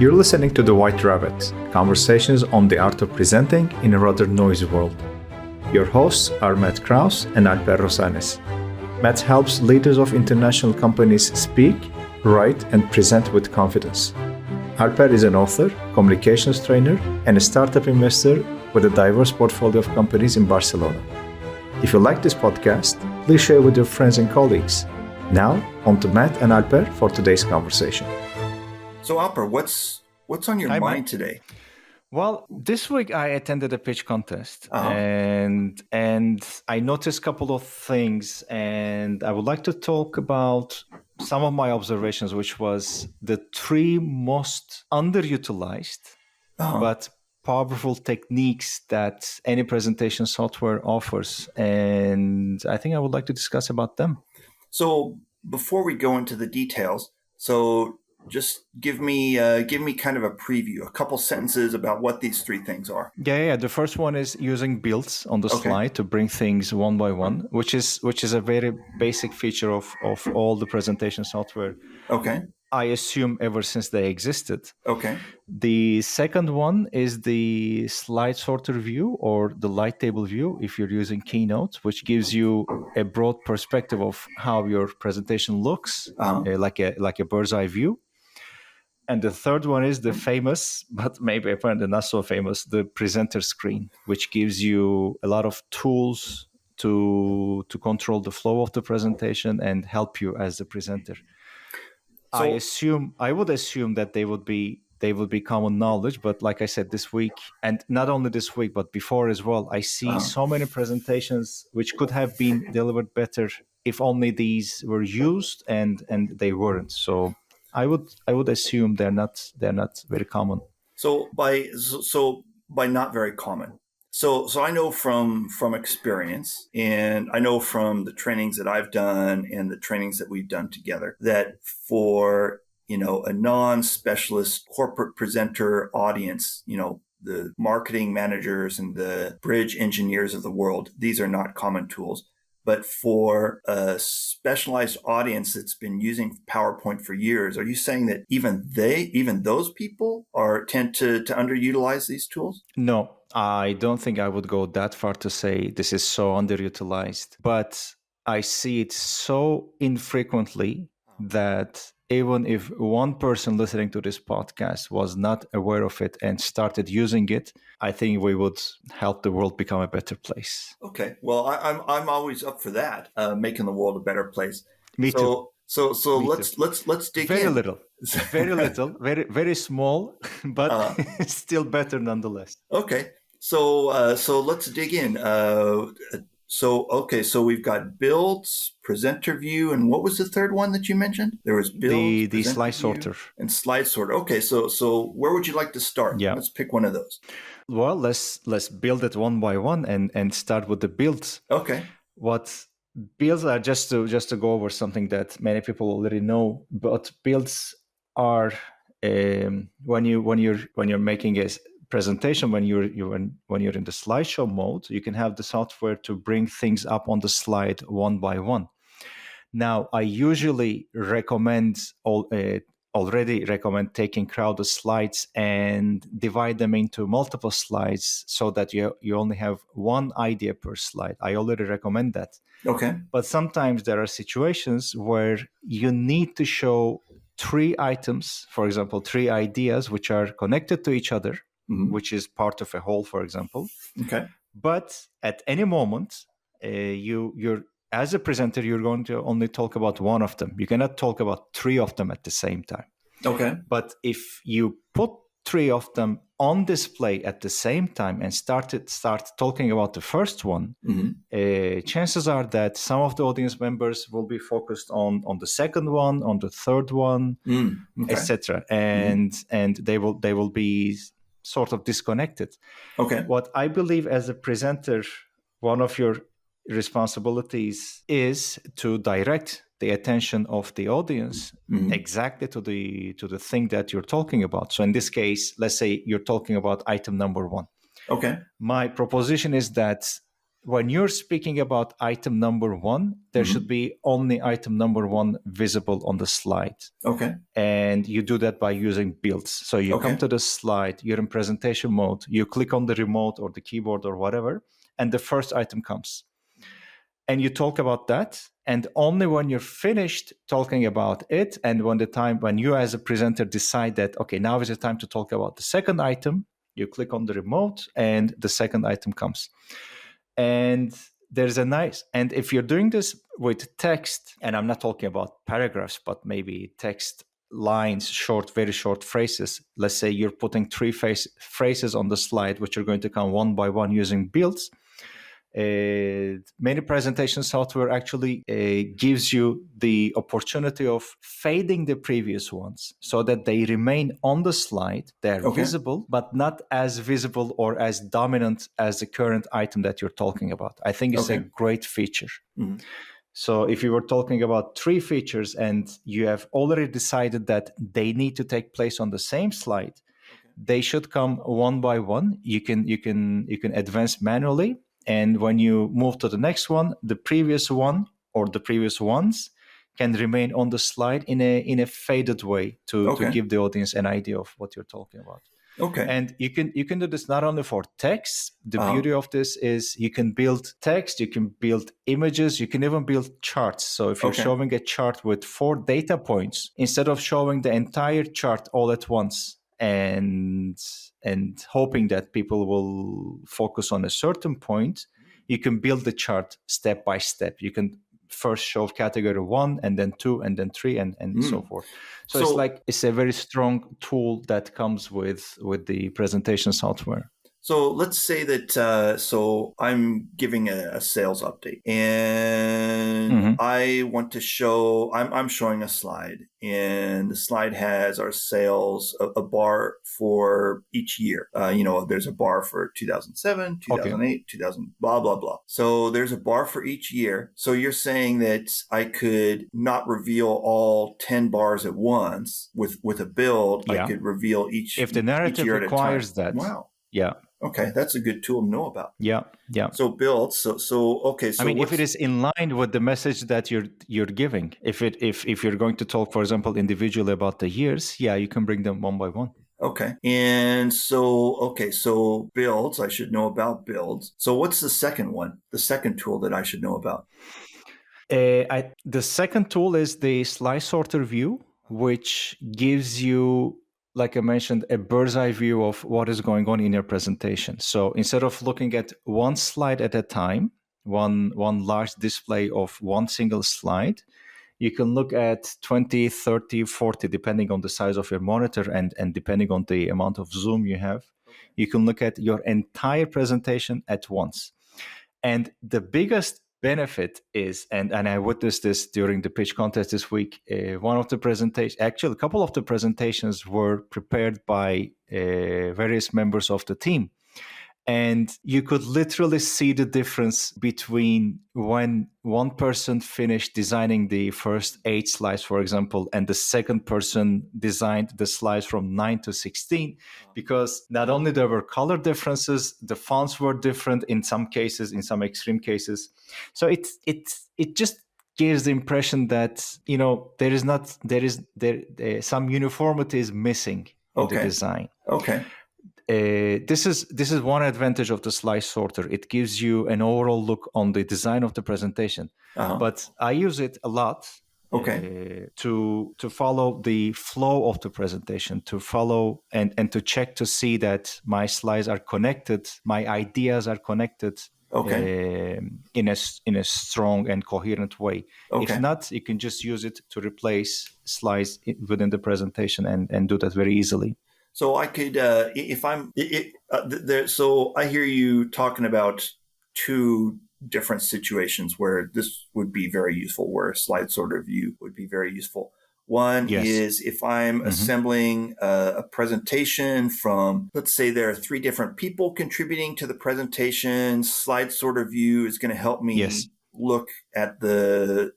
You're listening to The White Rabbit, conversations on the art of presenting in a rather noisy world. Your hosts are Matt Krause and Alper Rozanes. Matt helps leaders of international companies speak, write, and present with confidence. Alper is an author, communications trainer, and a startup investor with a diverse portfolio of companies in Barcelona. If you like this podcast, please share with your friends and colleagues. Now, on to Matt and Alper for today's conversation. So Alper, what's on your mind today? Well, this week I attended a pitch contest and I noticed a couple of things, and I would like to talk about some of my observations, which was the three most underutilized but powerful techniques that any presentation software offers. And I think I would like to discuss about them. So before we go into the details, just give me kind of a preview, a couple sentences about what these three things are. Yeah. The first one is using builds on the slide to bring things one by one, which is a very basic feature of all the presentation software. Okay. I assume ever since they existed. Okay. The second one is the slide sorter view or the light table view if you're using Keynote, which gives you a broad perspective of how your presentation looks, like a bird's eye view. And the third one is the famous, but maybe apparently not so famous, the presenter screen, which gives you a lot of tools to control the flow of the presentation and help you as the presenter. So, I would assume that they would be common knowledge, but like I said, this week, and not only this week, but before as well, I see so many presentations which could have been delivered better if only these were used, and they weren't. So I would assume they're not very common. So by not very common. So I know from experience, and I know from the trainings that I've done and the trainings that we've done together, that for a non-specialist corporate presenter audience, the marketing managers and the bridge engineers of the world, these are not common tools. But for a specialized audience that's been using PowerPoint for years, are you saying that even those people tend to underutilize these tools? No, I don't think I would go that far to say this is so underutilized. But I see it so infrequently that even if one person listening to this podcast was not aware of it and started using it, I think we would help the world become a better place. Okay. Well, I'm always up for that, making the world a better place. Me too. So let's dig very in. Very little, very small, but still better nonetheless. Okay. So let's dig in. So we've got builds, presenter view, and what was the third one that you mentioned? There was builds, the slide sorter, and slide sorter. Okay, so where would you like to start? Yeah. Let's pick one of those. Well, let's build it one by one and start with the builds. Okay. What builds are, just to go over something that many people already know, but builds are when you're making a presentation, when you're in the slideshow mode, you can have the software to bring things up on the slide one by one. Now, I usually already recommend taking crowded slides and divide them into multiple slides so that you only have one idea per slide. I already recommend that. Okay. But sometimes there are situations where you need to show three items, for example, three ideas which are connected to each other, which is part of a whole, for example. Okay. But at any moment, you're as a presenter, you're going to only talk about one of them. You cannot talk about three of them at the same time. Okay. But if you put three of them on display at the same time and start talking about the first one, chances are that some of the audience members will be focused on the second one, on the third one, etc. And they will be sort of disconnected. Okay. What I believe as a presenter, one of your responsibilities is to direct the attention of the audience exactly to the thing that you're talking about. So in this case, let's say you're talking about item number one. Okay. My proposition is that when you're speaking about item number one, there should be only item number one visible on the slide. Okay. And you do that by using builds. So you come to the slide, you're in presentation mode, you click on the remote or the keyboard or whatever, and the first item comes. And you talk about that. And only when you're finished talking about it, and when you as a presenter decide that, okay, now is the time to talk about the second item, you click on the remote and the second item comes. And there's and if you're doing this with text, and I'm not talking about paragraphs, but maybe text lines, very short phrases. Let's say you're putting three phrases on the slide, which are going to come one by one using builds. Many presentation software actually gives you the opportunity of fading the previous ones so that they remain on the slide. They're visible, but not as visible or as dominant as the current item that you're talking about. I think it's a great feature. Mm-hmm. So if you were talking about three features and you have already decided that they need to take place on the same slide, they should come one by one. You can advance manually. And when you move to the next one, the previous one or the previous ones can remain on the slide in a faded way to give the audience an idea of what you're talking about. Okay. And you can do this not only for text. The beauty of this is you can build text, you can build images, you can even build charts. So if you're showing a chart with 4 data points, instead of showing the entire chart all at once and hoping that people will focus on a certain point, you can build the chart step by step. You can first show category 1 and then 2 and then 3 and so forth. So it's a very strong tool that comes with the presentation software. So let's say that, so I'm giving a sales update and I want to show, I'm showing a slide and the slide has our sales, a bar for each year. There's a bar for 2007, 2008, 2000, blah, blah, blah. So there's a bar for each year. So you're saying that I could not reveal all 10 bars at once with a build. I could reveal each if the narrative requires that. Wow. Yeah. Okay, that's a good tool to know about. Yeah. So build. So I mean, if it is in line with the message that you're giving, if you're going to talk, for example, individually about the years, you can bring them one by one. Okay, and so builds. I should know about builds. So what's the second one? The second tool that I should know about? The second tool is the slide sorter view, which gives you, like I mentioned, a bird's eye view of what is going on in your presentation. So instead of looking at one slide at a time, one large display of one single slide, you can look at 20, 30, 40, depending on the size of your monitor and depending on the amount of zoom you have. You can look at your entire presentation at once. And the biggest benefit is, and I witnessed this during the pitch contest this week, one of the presentations, actually a couple of the presentations were prepared by various members of the team. And you could literally see the difference between when one person finished designing the first 8 slides, for example, and the second person designed the slides from 9 to 16, because not only there were color differences, the fonts were different in some cases, in some extreme cases. So it just gives the impression that, some uniformity is missing in the design. Okay. This is one advantage of the slide sorter. It gives you an overall look on the design of the presentation. But I use it a lot to follow the flow of the presentation, to follow and to check to see that my slides are connected, my ideas are connected in a strong and coherent way. If not, you can just use it to replace slides within the presentation and do that very easily. So I could, so I hear you talking about 2 different situations where this would be very useful, where a slide sorter view would be very useful. One is if I'm assembling a presentation from, let's say there are 3 different people contributing to the presentation, slide sorter view is going to help me look at the,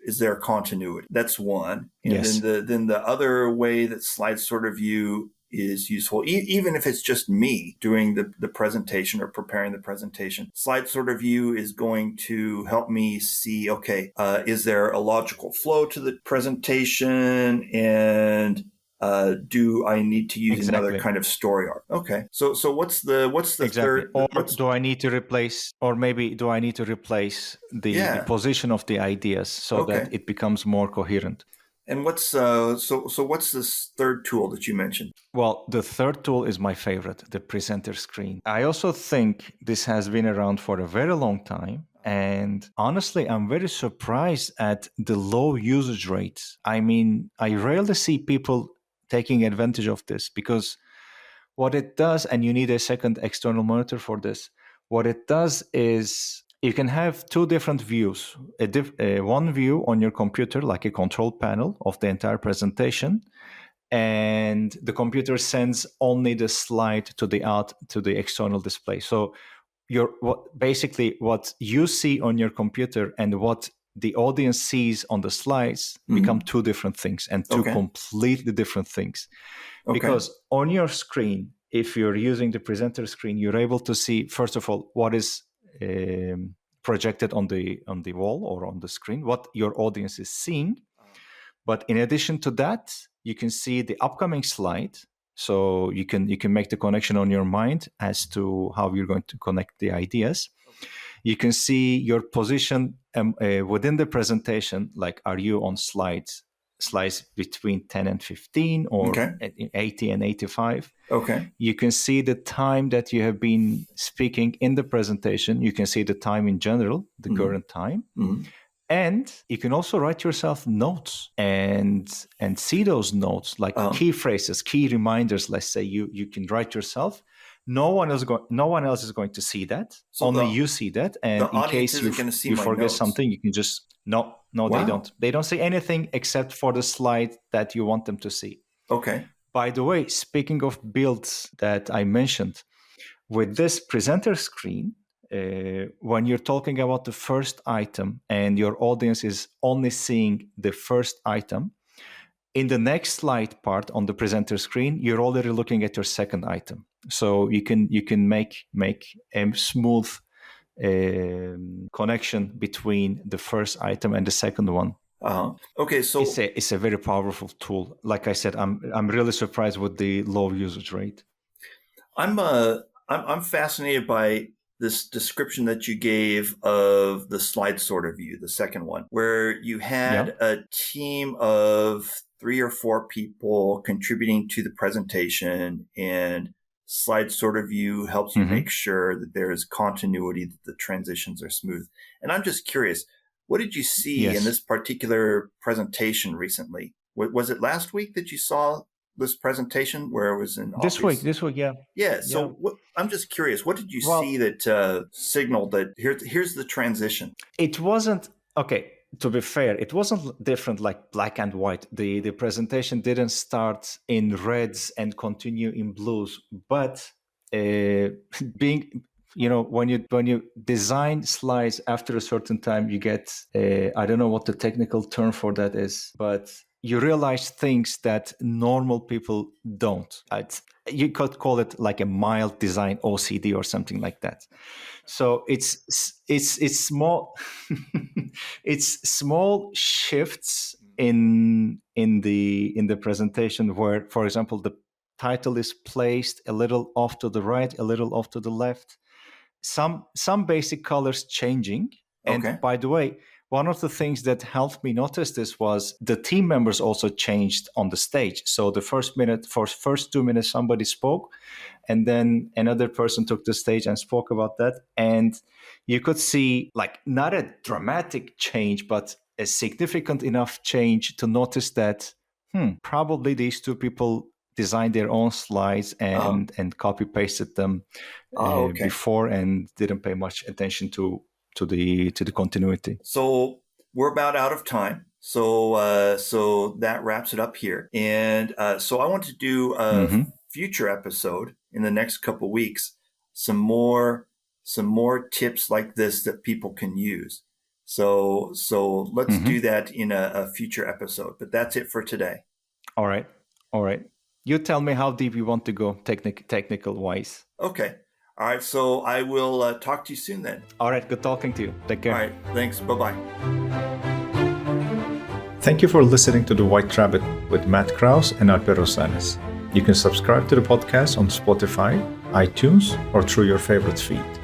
is there continuity? That's one. And then the other way that slide sorter view is useful, even if it's just me doing the presentation or preparing the presentation. Slide sorter view is going to help me see, okay, is there a logical flow to the presentation, and do I need to use another kind of story arc? Okay, so what's the Exactly. third? Or do I need to replace, or maybe do I need to replace the position of the ideas so that it becomes more coherent? And what's so what's this third tool that you mentioned? Well, the third tool is my favorite, the presenter screen. I also think this has been around for a very long time. And honestly, I'm very surprised at the low usage rates. I mean, I rarely see people taking advantage of this, because what it does, and you need a second external monitor for this, what it does is you can have two different views. One view on your computer, like a control panel of the entire presentation, and the computer sends only the slide to the external display. So what you see on your computer and what the audience sees on the slides become two different things, and two completely different things. Because on your screen, if you're using the presenter screen, you're able to see, first of all, what is projected on the wall or on the screen, what your audience is seeing. But in addition to that, you can see the upcoming slide. So you can make the connection on your mind as to how you're going to connect the ideas. You can see your position within the presentation, like, are you on slides between 10 and 15, or 80 and 85. You can see the time that you have been speaking in the presentation. You can see the time in general, the current time. And you can also write yourself notes and see those notes, like key phrases, key reminders. Let's say you can write yourself. No one else is going to see that. So only you see that. And in case you forget something, you can just they don't. They don't see anything except for the slide that you want them to see. Okay. By the way, speaking of builds that I mentioned, with this presenter screen, when you're talking about the first item and your audience is only seeing the first item, in the next slide part on the presenter screen, you're already looking at your second item. So you can make a smooth connection between the first item and the second one. Okay, so it's a very powerful tool. Like I said, I'm really surprised with the low usage rate. I'm fascinated by this description that you gave of the slide sorter view, the second one, where you had a team of 3 or 4 people contributing to the presentation, and slide sorter view helps you make sure that there is continuity, that the transitions are smooth. And I'm just curious, what did you see in this particular presentation recently? Was it last week that you saw this presentation where it was in this week? Yeah. So I'm just curious, what did you see that signaled that here's the transition? It wasn't okay. To be fair, it wasn't different like black and white. The presentation didn't start in reds and continue in blues, but being when you design slides after a certain time, you get I don't know what the technical term for that is, but you realize things that normal people don't. You could call it like a mild design OCD or something like that. So it's small it's small shifts in the presentation where, for example, the title is placed a little off to the right, a little off to the left. Some basic colors changing. And by the way, one of the things that helped me notice this was the team members also changed on the stage. So the first 2 minutes, somebody spoke, and then another person took the stage and spoke about that. And you could see, like, not a dramatic change, but a significant enough change to notice that probably these two people designed their own slides and copy pasted them before and didn't pay much attention to the continuity. So we're about out of time. So that wraps it up here. And so I want to do a future episode in the next couple of weeks, some more tips like this that people can use. So let's do that in a future episode. But that's it for today. All right. You tell me how deep you want to go technical wise. Okay. All right. So I will talk to you soon then. All right. Good talking to you. Take care. All right. Thanks. Bye-bye. Thank you for listening to The White Rabbit with Matt Krause and Alper Rozanes. You can subscribe to the podcast on Spotify, iTunes, or through your favorite feed.